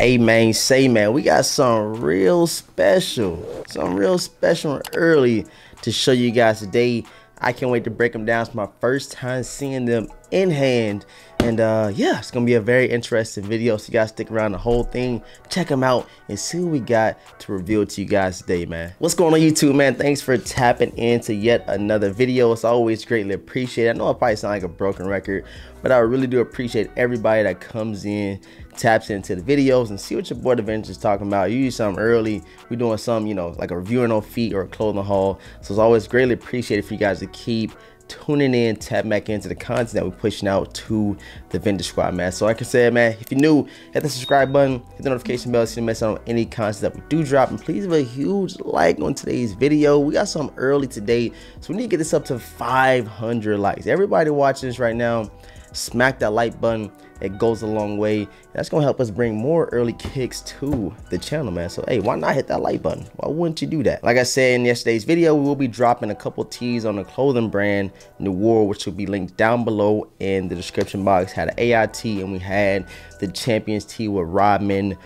Hey man, say man, we got something real special and early to show you guys today. I can't wait to break them down. It's my first time seeing them in hand, and yeah, it's gonna be a very interesting video, so you guys stick around the whole thing, check them out and see what we got to reveal to you guys today, man. What's going on YouTube, man? Thanks for tapping into yet another video. It's always greatly appreciated. I know I probably sound like a broken record, but I really do appreciate everybody that comes in, taps into the videos and see what your boy Avengers is talking about. Usually something early, we're doing some, you know, like a reviewing on feet or a clothing haul. So it's always greatly appreciated for you guys to keep tuning in, tap back into the content that we're pushing out to the vendor squad, man. So like I said, man, if you're new, hit the subscribe button, hit the notification bell so you don't miss out on any content that we do drop, and please leave a huge like on today's video. We got some early today, so we need to get this up to 500 likes. Everybody watching this right now, smack that like button. It goes a long way. That's gonna help us bring more early kicks to the channel, man. So hey, why not hit that like button? Why wouldn't you do that? Like I said in yesterday's video, we will be dropping a couple tees on the clothing brand NOIR, which will be linked down below in the description box. Had an AIT and we had the Champions tee with Rodman,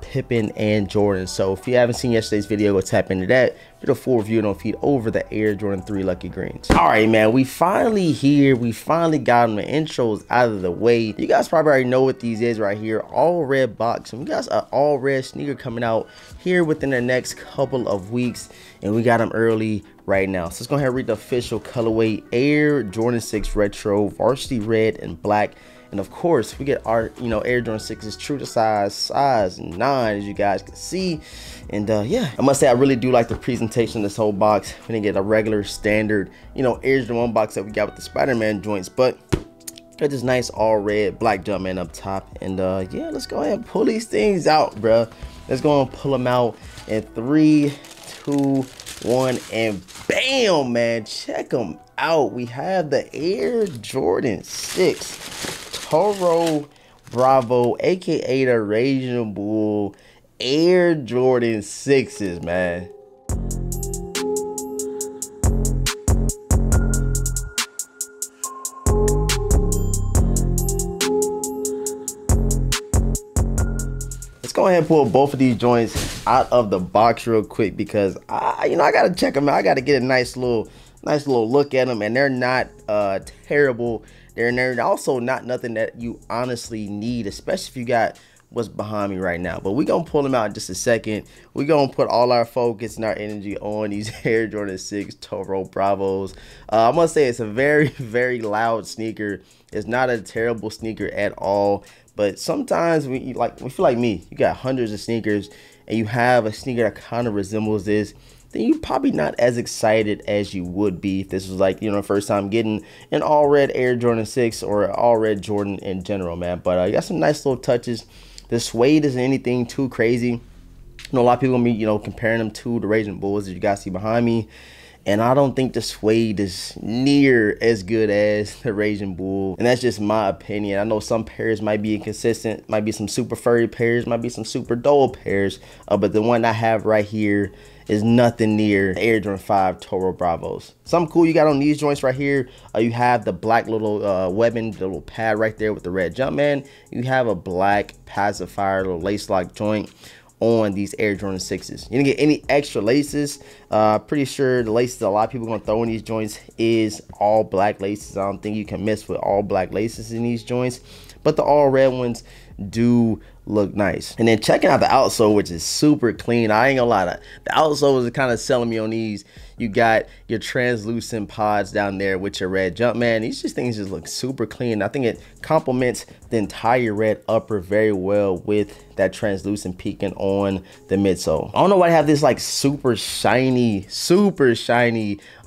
Pippen, and Jordan. So if you haven't seen yesterday's video, go tap into that. Did a full review on feed over the Air Jordan 3 Lucky Greens. All right, man, we finally here. We finally got them, the intros out of the way. You guys probably already know what these is right here. All red box, and we got an all red sneaker coming out here within the next couple of weeks, and we got them early right now. So let's go ahead and read the official colorway: Air Jordan 6 Retro, Varsity Red and Black. And of course, we get our, you know, Air Jordan 6 is true to size 9, as you guys can see. And yeah, I must say I really do like the presentation of this whole box. We didn't get a regular standard, you know, Air Jordan 1 box that we got with the Spider-Man joints, but got this nice all red black Jumpman up top. And yeah, let's go ahead and pull these things out, bruh. Let's go and pull them out in 3, 2, 1, and bam, man, check them out. We have the Air Jordan 6 Toro Bravo, aka the Raging Bull Air Jordan 6s, man. Let's go ahead and pull both of these joints out of the box real quick, because I gotta check them out. I gotta get a nice little look at them, and they're not terrible. They're also not nothing that you honestly need, especially if you got what's behind me right now. But we're gonna pull them out in just a second. We're gonna put all our focus and our energy on these Air Jordan 6 Toro Bravos. I must say it's a very, very loud sneaker. It's not a terrible sneaker at all. But sometimes we feel like me, you got hundreds of sneakers and you have a sneaker that kind of resembles this, then you're probably not as excited as you would be if this was like, you know, first time getting an all red Air Jordan 6 or an all red Jordan in general, man. But you got some nice little touches. The suede isn't anything too crazy. You know, a lot of people gonna be, you know, comparing them to the Raging Bulls that you guys see behind me, and I don't think the suede is near as good as the Raging Bull, and that's just my opinion. I know some pairs might be inconsistent, might be some super furry pairs, might be some super dull pairs, but the one I have right here is nothing near Air Jordan 5 Toro Bravos. Something cool you got on these joints right here, you have the black little webbing, the little pad right there with the red Jumpman. You have a black pacifier, little lace lock joint on these Air Jordan 6s. You didn't get any extra laces. Pretty sure the laces a lot of people are gonna throw in these joints is all black laces. I don't think you can mess with all black laces in these joints, but the all red ones do look nice. And then checking out the outsole, which is super clean. I ain't gonna lie, the outsole is kind of selling me on these. You got your translucent pods down there with your red Jumpman. These things just look super clean. I think it complements the entire red upper very well with that translucent peeking on the midsole. I don't know why I have this like super shiny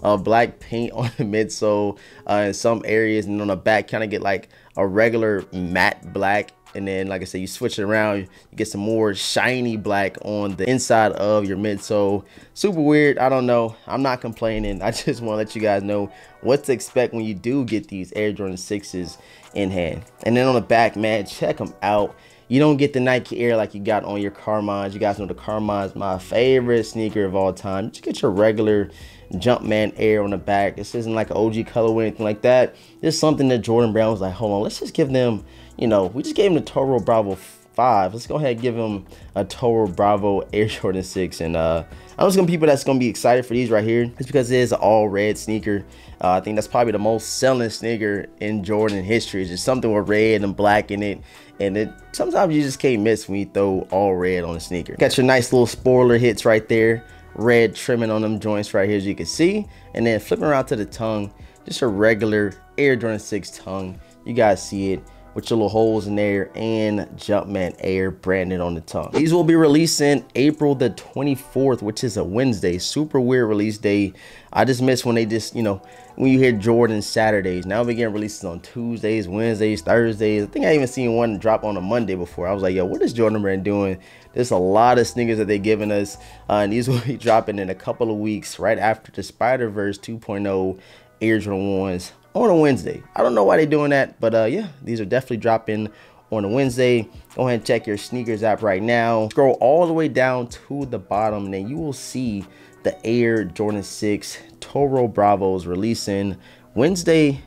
black paint on the midsole in some areas, and on the back kind of get like a regular matte black. And then, like I said, you switch it around, you get some more shiny black on the inside of your midsole. Super weird. I don't know. I'm not complaining. I just want to let you guys know what to expect when you do get these Air Jordan 6s in hand. And then on the back, man, check them out. You don't get the Nike Air like you got on your Carmines. You guys know the Carmine's my favorite sneaker of all time. Just get your regular Jumpman Air on the back. This isn't like an OG colorway or anything like that. This is something that Jordan Brown was like, hold on, let's just give them, you know, we just gave him the Toro Bravo 5. Let's go ahead and give him a Toro Bravo Air Jordan 6. And I'm just gonna people that's gonna be excited for these right here. It's because it is an all red sneaker. I think that's probably the most selling sneaker in Jordan history. It's just something with red and black in it. And sometimes you just can't miss when you throw all red on a sneaker. Got your nice little spoiler hits right there. Red trimming on them joints right here, as you can see. And then flipping around to the tongue, just a regular Air Jordan 6 tongue. You guys see it with your little holes in there and Jumpman Air branded on the tongue. These will be releasing April the 24th, which is a Wednesday. Super weird release day. I just miss when they just, you know, when you hear Jordan Saturdays. Now we getting releases on Tuesdays, Wednesdays, Thursdays. I think I even seen one drop on a Monday before. I was like, yo, what is Jordan brand doing? There's a lot of sneakers that they're giving us. And these will be dropping in a couple of weeks right after the Spider-Verse 2.0 Air Jordan 1s on a Wednesday. I don't know why they're doing that, but yeah, these are definitely dropping on a Wednesday. Go ahead and check your sneakers app right now. Scroll all the way down to the bottom, and then you will see the Air Jordan 6 Toro Bravos releasing Wednesday,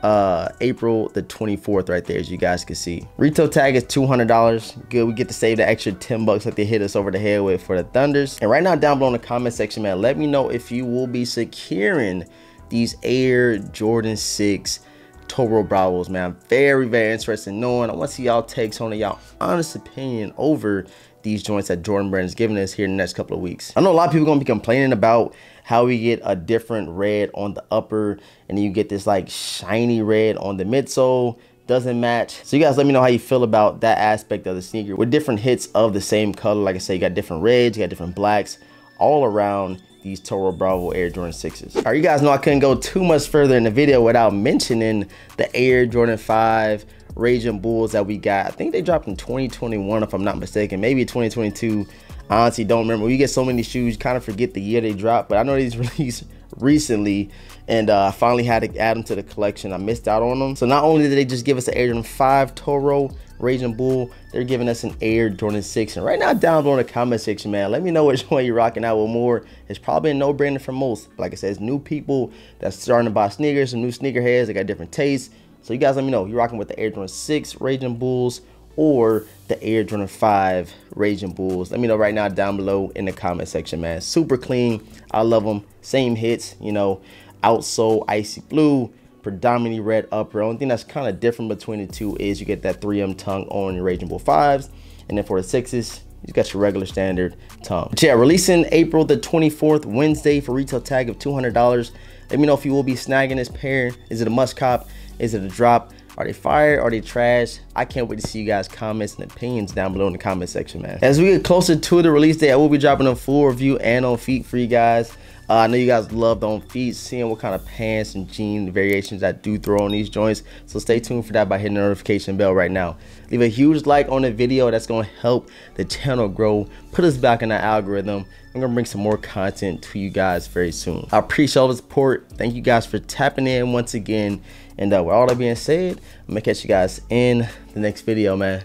April the 24th right there, as you guys can see. Retail tag is $200. Good, we get to save the extra 10 bucks that they hit us over the head with for the Thunders. And right now down below in the comment section, man, let me know if you will be securing these Air Jordan 6 Toro Bravos, man. I'm very interested in knowing. I want to see y'all takes on it, y'all honest opinion over these joints that Jordan brand is giving us here in the next couple of weeks. I know a lot of people are gonna be complaining about how we get a different red on the upper and then you get this like shiny red on the midsole. Doesn't match. So you guys let me know how you feel about that aspect of the sneaker with different hits of the same color. Like I said, you got different reds, you got different blacks all around these Toro Bravo Air Jordan 6s. All right, you guys know I couldn't go too much further in the video without mentioning the Air Jordan 5 Raging Bulls that we got. I think they dropped in 2021 if I'm not mistaken, maybe 2022. I honestly don't remember. We get so many shoes, you kind of forget the year they dropped, but I know these released recently, and I finally had to add them to the collection. I missed out on them. So not only did they just give us an Air Jordan 5 Toro Raging Bull, they're giving us an Air Jordan 6. And right now down below in the comment section, man, let me know which one you're rocking out with more. It's probably a no-brainer for most. Like I said, it's new people that's starting to buy sneakers, some new sneakerheads. They got different tastes. So you guys let me know, you're rocking with the Air Jordan 6 Raging Bulls or the Air Jordan 5 Raging Bulls. Let me know right now down below in the comment section, man. Super clean. I love them. Same hits, you know, outsole icy blue, predominantly red upper. Only thing that's kind of different between the two is you get that 3M tongue on your Raging Bull 5s, and then for the 6s, you got your regular standard tongue. But yeah, releasing April the 24th, Wednesday, for retail tag of $200. Let me know if you will be snagging this pair. Is it a must cop? Is it a drop? Are they fire? Are they trash? I can't wait to see you guys' comments and opinions down below in the comment section, man. As we get closer to the release date, I will be dropping a full review and on feet for you guys. I know you guys love the on feet, seeing what kind of pants and jean variations I do throw on these joints. So stay tuned for that by hitting the notification bell right now. Leave a huge like on the video. That's going to help the channel grow, put us back in the algorithm. I'm going to bring some more content to you guys very soon. I appreciate all the support. Thank you guys for tapping in once again. And with all that being said, I'm going to catch you guys in the next video, man.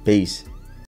Peace.